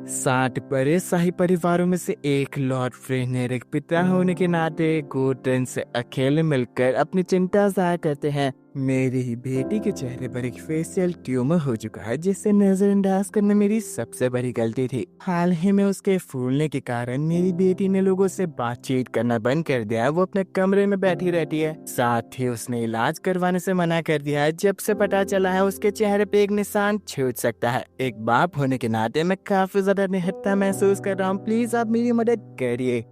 60 बड़े शाही परिवारों में से एक लॉर्ड फ्रेनेर एक पिता होने के नाते गॉर्डन से अकेले मिलकर अपनी चिंता जाहिर करते हैं। मेरी बेटी के चेहरे पर एक फेशियल ट्यूमर हो चुका है जिसे नजरअंदाज करना मेरी सबसे बड़ी गलती थी। हाल ही में उसके फूलने के कारण मेरी बेटी ने लोगों से बातचीत करना बंद कर दिया है। वो अपने कमरे में बैठी रहती है। साथ ही उसने इलाज करवाने से मना कर दिया है। जब से पता चला है उसके चेहरे पे एक निशान छूट सकता है। एक बाप होने के नाते मैं काफी ज्यादा निहत्था महसूस कर रहा हूँ। प्लीज आप मेरी मदद करिए।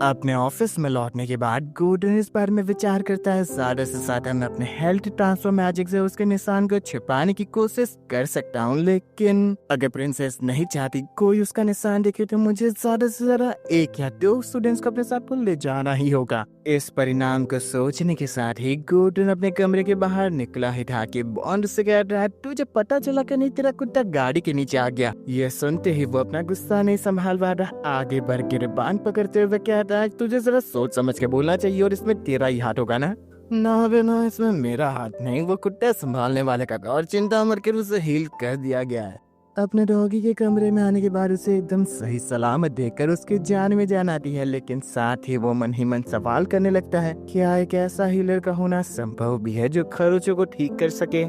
अपने ऑफिस में लौटने के बाद गॉर्डन इस बारे में विचार करता है ज्यादा से ज्यादा मैं अपने हेल्थ ट्रांसफर मैजिक से उसके निशान को छिपाने की कोशिश कर सकता हूँ, लेकिन अगर प्रिंसेस नहीं चाहती कोई उसका निशान देखे तो मुझे ज्यादा से ज्यादा 1 या 2 स्टूडेंट्स को अपने साथ को ले जाना ही होगा। इस परिणाम को सोचने के साथ ही गॉर्डन अपने कमरे के बाहर निकला ही था कि बॉन्ड से कह रहा है, तुझे पता चला कि नहीं तेरा कुत्ता गाड़ी के नीचे आ गया। यह सुनते ही वो अपना गुस्सा नहीं संभाल पा रहा, आगे बढ़ के रिबान पकड़ते हुए कहता है, तुझे जरा सोच समझ के बोलना चाहिए और इसमें तेरा ही हाथ होगा ना। ना बेना, इसमें मेरा हाथ नहीं, वो कुत्ता संभालने वाले का और चिंता मत कर, उसे हील कर दिया गया है। अपने डॉगी के कमरे में आने के बाद उसे एकदम सही सलामत देखकर उसकी जान में जान आती है, लेकिन साथ ही वो मन ही मन सवाल करने लगता है, क्या एक ऐसा हीलर का होना संभव भी है जो खरोचों को ठीक कर सके।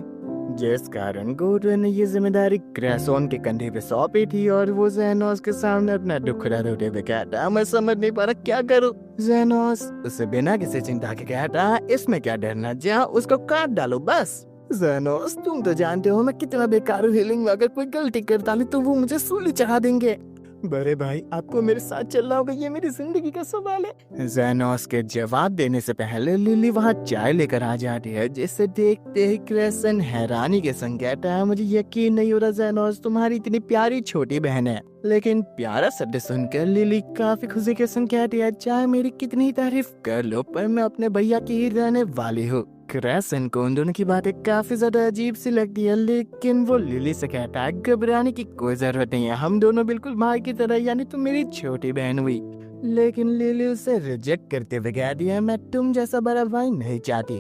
जिस कारण गॉर्डन ने ये जिम्मेदारी क्रैसोन के कंधे पे सौंपी थी और वो ज़ेनोस के सामने अपना दुखड़ा रोते हुए कहता, मैं समझ नहीं पा रहा क्या करूं। ज़ेनोस उसे बिना किसी चिंता के कहता, इसमें क्या डरना, जा उसको काट डालो बस। ज़ेनोस तुम तो जानते हो मैं कितना बेकार हूँ, हीलिंग में अगर कोई गलती करता नहीं तो वो मुझे सूली चढ़ा देंगे। बड़े भाई आपको मेरे साथ चलना होगा, ये मेरी जिंदगी का सवाल है। ज़ेनोस के जवाब देने से पहले लिली वहाँ चाय लेकर आ जाती है, जिसे देखते ही क्रेसन हैरानी के संग कहता है, मुझे यकीन नहीं हो रहा ज़ेनोस तुम्हारी इतनी प्यारी छोटी बहन है। लेकिन प्यारा शब्द सुनकर लिली काफी खुशी के संग कहती है, चाहे मेरी कितनी तारीफ कर लो पर मैं अपने भैया की ही रहने वाली हूँ। क्रेसन को उन दोनों की बातें काफी ज्यादा अजीब सी लगती है, लेकिन वो लिली से कहता है, घबराने की कोई जरूरत नहीं है, हम दोनों बिल्कुल भाई की तरह, यानी तुम मेरी छोटी बहन हुई। लेकिन लिली उसे रिजेक्ट करते हुए कहती है, मैं तुम जैसा बड़ा भाई नहीं चाहती।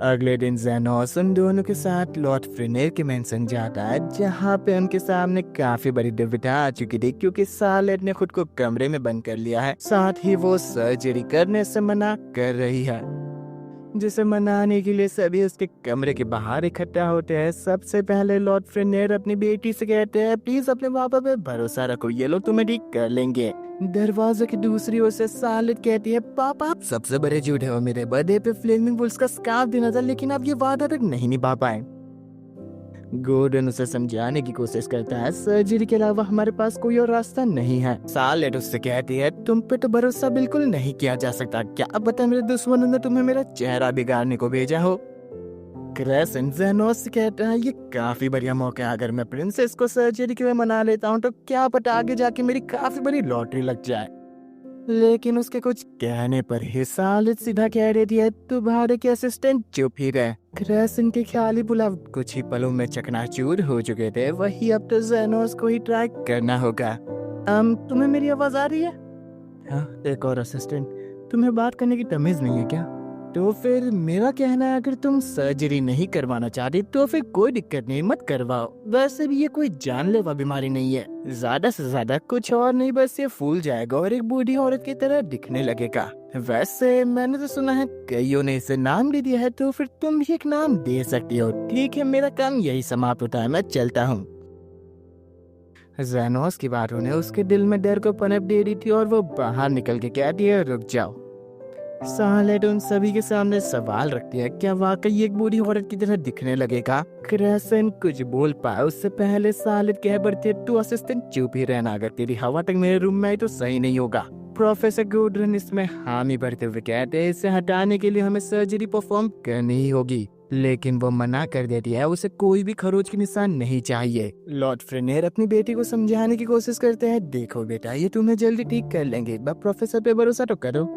अगले दिन ज़ेनोस उन दोनों के साथ लॉर्ड फ्रेनेर के मेंशन जाता है, जहाँ पे उनके सामने काफी बड़ी दुविधा आ चुकी थी क्योंकि सालेट ने खुद को कमरे में बंद कर लिया है। साथ ही वो सर्जरी करने से मना कर रही है, जिसे मनाने के लिए सभी उसके कमरे के बाहर इकट्ठा होते हैं। सबसे पहले लॉर्ड फ्रेनेर अपनी बेटी से कहते हैं, प्लीज अपने पापा पे भरोसा रखो, ये लोग तुम्हें ठीक कर लेंगे। दरवाजे की दूसरी ओर से सालेट कहती है, पापा आप सबसे बड़े झूठे हो, मेरे बर्थडे पे फ्लेमिंग वुल्स का स्कार्फ देना था लेकिन आप ये वादा तक नहीं निभा पाए। गॉर्डन उसे समझाने की कोशिश करता है, सर्जरी के अलावा हमारे पास कोई और रास्ता नहीं है। सालेट उससे कहती है, तुम पे तो भरोसा बिल्कुल नहीं किया जा सकता, क्या पता मेरे दुश्मनों ने तुम्हें मेरा चेहरा बिगाड़ने को भेजा हो। क्रेसन ज़ेनोस से कहता है, ये काफी बढ़िया मौका है, अगर मैं प्रिंसेस को सर्जरी के लिए मना लेता हूँ तो क्या पता आगे जाके मेरी काफी बड़ी लॉटरी लग जाए। लेकिन उसके कुछ कहने पर ही सालेट सीधा कह देती है, तुम्हारे के असिस्टेंट चुप ही रहे। क्रेसन के ख्याली बुलाव कुछ ही पलों में चकनाचूर हो चुके थे, वही अब तो ज़ेनोस को ही ट्राई करना होगा। तुम्हें मेरी आवाज आ रही है? हाँ, एक और असिस्टेंट, तुम्हें बात करने की तमीज नहीं है क्या? तो फिर मेरा कहना है, अगर तुम सर्जरी नहीं करवाना चाहती तो फिर कोई दिक्कत नहीं, मत करवाओ। वैसे भी ये कोई जानलेवा बीमारी नहीं है, ज्यादा से ज्यादा कुछ और नहीं, बस ये फूल जाएगा और एक बूढ़ी औरत की तरह दिखने लगेगा। वैसे मैंने तो सुना है कईयों ने इसे नाम दे दिया है, तो फिर तुम भी एक नाम दे सकती हो। ठीक है, मेरा काम यही समाप्त होता है, मैं चलता हूँ। ज़ेनोस की बातों ने उसके दिल में डर को पनप दे दी थी और वो बाहर निकल के कहती है, रुक जाओ। सालेट उन सभी के सामने सवाल रखती है, क्या वाकई एक बूढ़ी औरत की तरह दिखने लगेगा? क्रेसन कुछ बोल पाए उससे पहले सालेट कह पड़ती है, तू असिस्टेंट चुप ही रहना, अगर तेरी हवा तक मेरे रूम में आई तो सही नहीं होगा। प्रोफेसर गॉर्डन इसमें हामी भरते हुए कहते हैं, इसे हटाने के लिए हमें सर्जरी परफॉर्म करनी ही होगी, लेकिन वो मना कर देती है, उसे कोई भी खरोच की निशान नहीं चाहिए। लॉर्ड फ्रेनेर अपनी बेटी को समझाने की कोशिश करते हैं, देखो बेटा ये तुम्हें जल्दी ठीक कर लेंगे, बस प्रोफेसर पे भरोसा तो करो।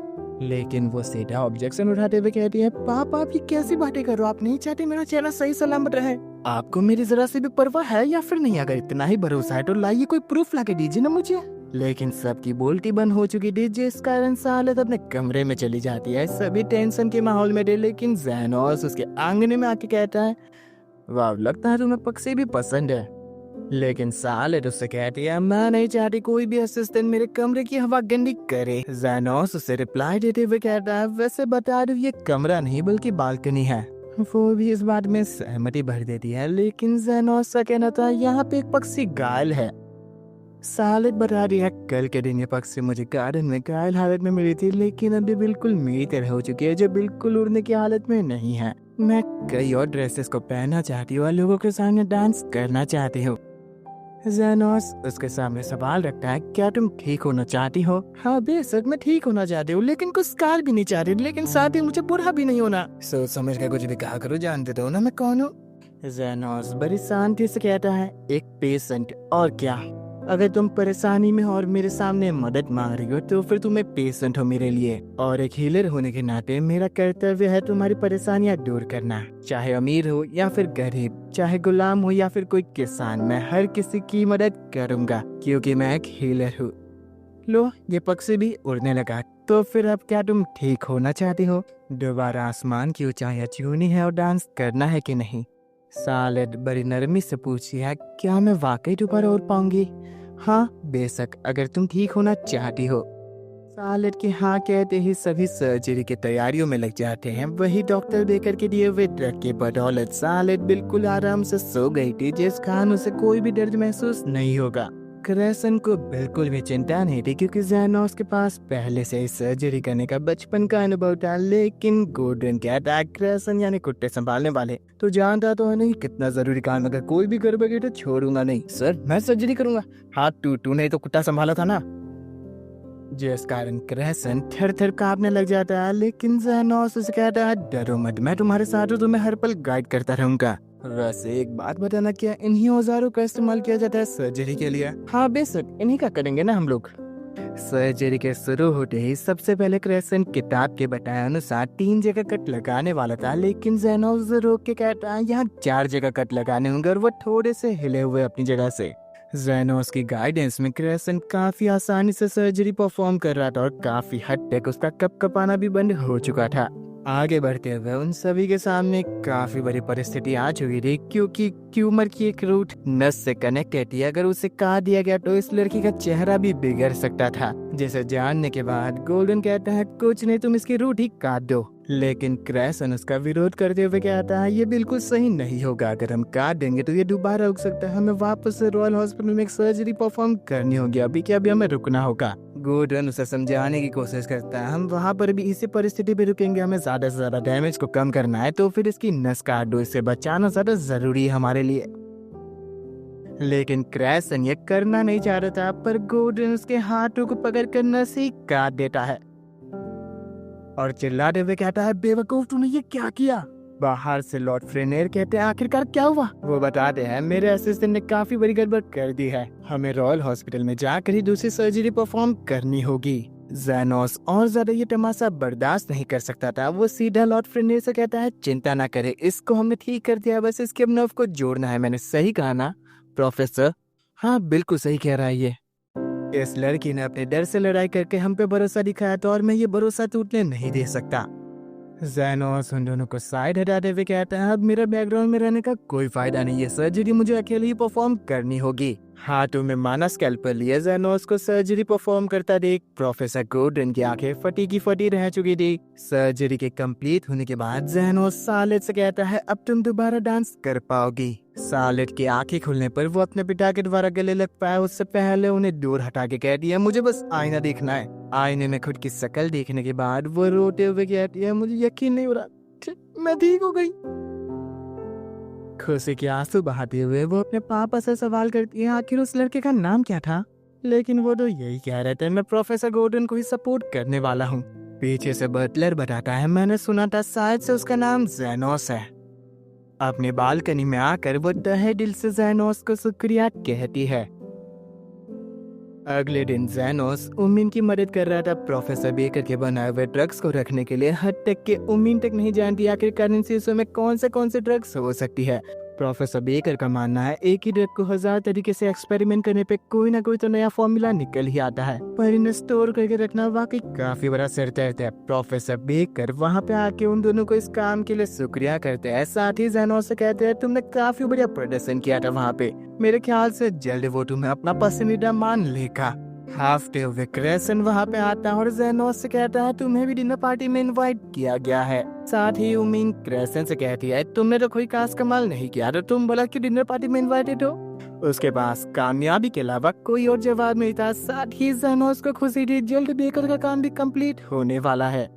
लेकिन वो सीधा ऑब्जेक्शन उठाते हुए कहती है, पापा आप ये कैसी बातें कर रहे हो, आप नहीं चाहते मेरा चेहरा सही सलामत रहे? आपको मेरी जरा सी भी परवाह है या फिर नहीं? अगर इतना ही भरोसा है तो लाइए कोई प्रूफ ला के दीजिए ना मुझे। लेकिन सबकी बोलती बंद हो चुकी थी, जिस कारण सालेट अपने कमरे में चली जाती है। सभी टेंशन के माहौल में थे, लेकिन ज़ेनोस उसके आंगने में आके कहता है, वाह लगता है तुम्हें पक्षी भी पसंद है। लेकिन सालेट उससे कहती है मैं नहीं चाहती कोई भी असिस्टेंट मेरे कमरे की हवा गंदी करे। जैनोस उसे रिप्लाई देते हुए कहता है वैसे बता दो ये कमरा नहीं बल्कि बालकनी है। वो भी इस बात में सहमति भर देती है, लेकिन जैनोस का कहना था यहाँ पे एक पक्षी घायल है। सालेट बता रही है कल के दिन ये पक्षी मुझे गार्डन में घायल हालत में मिली थी, लेकिन अभी बिल्कुल मेरी तरह हो चुकी है जो बिल्कुल उड़ने की हालत में नहीं है। मैं कई और ड्रेसेस को पहनना चाहती हूँ और लोगों के सामने डांस करना चाहती हूँ। जैनोस उसके सामने सवाल रखता है क्या तुम ठीक होना चाहती हो? हाँ बेशक मैं ठीक होना चाहती हूँ, लेकिन कुछ कार भी नहीं चाहती, लेकिन साथ ही मुझे बुरा भी नहीं होना। सोच समझ कर कुछ भी कहा करो, जानते तो हो ना मैं कौन हूँ। जैनोस बड़ी शांति से कहता है एक पेशेंट, और क्या? अगर तुम परेशानी में हो और मेरे सामने मदद मांग रही हो तो फिर तुम एक पेशेंट हो मेरे लिए, और एक हीलर होने के नाते मेरा कर्तव्य है तुम्हारी परेशानियां दूर करना। चाहे अमीर हो या फिर गरीब, चाहे गुलाम हो या फिर कोई किसान, मैं हर किसी की मदद करूंगा क्योंकि मैं एक हीलर हूँ। लो ये पक्षी भी उड़ने लगा। तो फिर अब क्या तुम ठीक होना चाहती हो? दोबारा आसमान की ऊंचाइयां छूनी है और डांस करना है कि नहीं? सालेट बड़ी नरमी से पूछी है क्या मैं वाकई दोबारा उड़ पाऊंगी? हाँ बेशक अगर तुम ठीक होना चाहती हो। सालेट की हाँ कहते ही सभी सर्जरी की तैयारियों में लग जाते हैं। वही डॉक्टर बेकर के दिए हुए ड्रग की बदौलत सालेट बिल्कुल आराम से सो गई थी, जिस कारण उसे कोई भी दर्द महसूस नहीं होगा। क्रेसन को बिल्कुल भी चिंता नहीं थी क्योंकि जैनोस के पास पहले से ही सर्जरी करने का बचपन का अनुभव था। लेकिन गोल्डन कहता है क्रेसन यानी कुत्ते संभालने वाले तो जानता तो है नहीं कितना जरूरी काम, अगर कोई भी गड़बड़ी तो छोड़ूंगा नहीं। सर मैं सर्जरी करूंगा। हाँ तूने तो कुत्ता संभाला था ना। जिस कारण क्रेसन थर थर कांपने लग जाता है, लेकिन जैनोस उसे कहता है डरो मत, मैं तुम्हारे साथ हूँ, तुम्हें हर पल गाइड करता रहूंगा। वैसे एक बात बताना, क्या इन्हीं औजारों का इस्तेमाल किया जाता है सर्जरी के लिए? हाँ बेशक इन्हीं का करेंगे ना हम लोग। सर्जरी के शुरू होते ही सबसे पहले क्रेसन किताब के बताए अनुसार 3 जगह कट लगाने वाला था, लेकिन जैनोस रोक के कहता है यहाँ 4 जगह कट लगाने होंगे और वो थोड़े से हिले हुए अपनी जगह से। जैनोस की गाइडेंस में क्रेसन काफी आसानी से सर्जरी परफॉर्म कर रहा था और काफी हद तक उसका कपकपाना भी बंद हो चुका था। आगे बढ़ते हुए उन सभी के सामने काफी बड़ी परिस्थिति आ चुकी थी क्योंकि ट्यूमर की एक रूट नस से कनेक्टेड थी। अगर उसे काट दिया गया तो इस लड़की का चेहरा भी बिगड़ सकता था, जिसे जानने के बाद गोल्डन कहता है कुछ नहीं तुम इसकी रूट ही काट दो। लेकिन क्रेसन उसका विरोध करते हुए कहता है ये बिल्कुल सही नहीं होगा, अगर हम काट देंगे तो ये दोबारा उग सकता है, हमें वापस से रॉयल हॉस्पिटल में एक सर्जरी परफॉर्म करनी होगी, अभी क्या अभी हमें रुकना होगा। गोल्डन उसे समझाने की कोशिश करता है हम वहाँ पर भी इसी परिस्थिति पे रुकेंगे, हमें ज्यादा से ज्यादा डैमेज को कम करना है तो फिर इसकी नस काट दो, इससे बचाना ज्यादा जरूरी है हमारे लिए। लेकिन क्रेसन ये करना नहीं चाह रहा था, पर गोल्डन उसके हाथों को पकड़कर नस ही काट देता है और चिल्लाते हुए कहता है बेवकूफ तूने ये क्या किया? बाहर से लॉर्ड फ्रेनेर कहते हैं आखिरकार क्या हुआ? वो बताते हैं मेरे असिस्टेंट ने काफी बड़ी गड़बड़ कर दी है, हमें रॉयल हॉस्पिटल में जाकर ही दूसरी सर्जरी परफॉर्म करनी होगी। जैनोस और ज्यादा ये तमाशा बर्दाश्त नहीं कर सकता था। वो सीधा लॉर्ड फ्रेनेर से कहता है चिंता ना करे, इसको हमने ठीक कर दिया, बस इसके अब नर्व को जोड़ना है। मैंने सही कहा ना प्रोफेसर? हाँ बिल्कुल सही कह रहा है ये। इस लड़की ने अपने डर से लड़ाई करके हम पे भरोसा दिखाया था और मैं ये भरोसा टूटने नहीं दे सकता। जैनोस उन दोनों को साइड हटाते हुए कहता है अब मेरा बैकग्राउंड में रहने का कोई फायदा नहीं है, सर्जरी मुझे अकेले ही परफॉर्म करनी होगी। हाथों में माना स्कैल्पेल लिए जैनोस को सर्जरी परफॉर्म करता देख प्रोफेसर गोल्डन की आंखें फटी की फटी रह चुकी थी। सर्जरी के कंप्लीट होने के बाद जैनोस सालेट से कहता है अब तुम दोबारा डांस कर पाओगी। सालेट की आंखें खुलने पर वो अपने पिता के द्वारा गले लग पाया, उससे पहले उन्हें दूर हटा के कह दिया मुझे बस आईना देखना है। आईने में खुद की शक्ल देखने के बाद वो रोते हुए कहती है मुझे यकीन नहीं हो रहा, मैं ठीक हो गई। खुशी के आंसू बहाते हुए वो अपने पापा से सवाल करती है आखिर उस लड़के का नाम क्या था? लेकिन वो तो यही कह रहे थे मैं प्रोफेसर गोल्डन को ही सपोर्ट करने वाला हूँ। पीछे से बटलर बताता है मैंने सुना था शायद से उसका नाम जैनोस है। अपनी बालकनी में आकर वो तहे दिल से जैनोस को शुक्रिया कहती है। अगले दिन जैनोस उम्मीन की मदद कर रहा था प्रोफेसर बेकर के बनाए हुए ड्रग्स को रखने के लिए, हद तक के उम्मीन तक नहीं जानती आखिरकार इन शीशों में कौन से ड्रग्स हो सकती है। प्रोफेसर बेकर का मानना है एक ही ड्रग को 1000 तरीके से एक्सपेरिमेंट करने पे कोई ना कोई तो नया फॉर्मूला निकल ही आता है, पर इन्हें स्टोर करके रखना वाकई काफी बड़ा सिर दर्द है। प्रोफेसर बेकर वहाँ पे आके उन दोनों को इस काम के लिए शुक्रिया करते हैं, साथ ही ज़ेनोस से कहते हैं तुमने काफी बढ़िया प्रदर्शन किया था वहाँ पे, मेरे ख्याल से जल्द वो तुम्हें अपना पसंदीदा मान लेगा। हफ्ते हुए क्रेसन वहाँ पे आता है और ज़ेनोस से कहता है तुम्हें भी डिनर पार्टी में इनवाइट किया गया है। साथ ही उमीन क्रेसन से कहती है तुमने तो कोई खास कमाल नहीं किया तो तुम बोला कि डिनर पार्टी में इनवाइटेड हो। उसके पास कामयाबी के अलावा कोई और जवाब नहीं था। साथ ही ज़ेनोस को खुशी थी जल्द बेकर का काम भी कंप्लीट होने वाला है।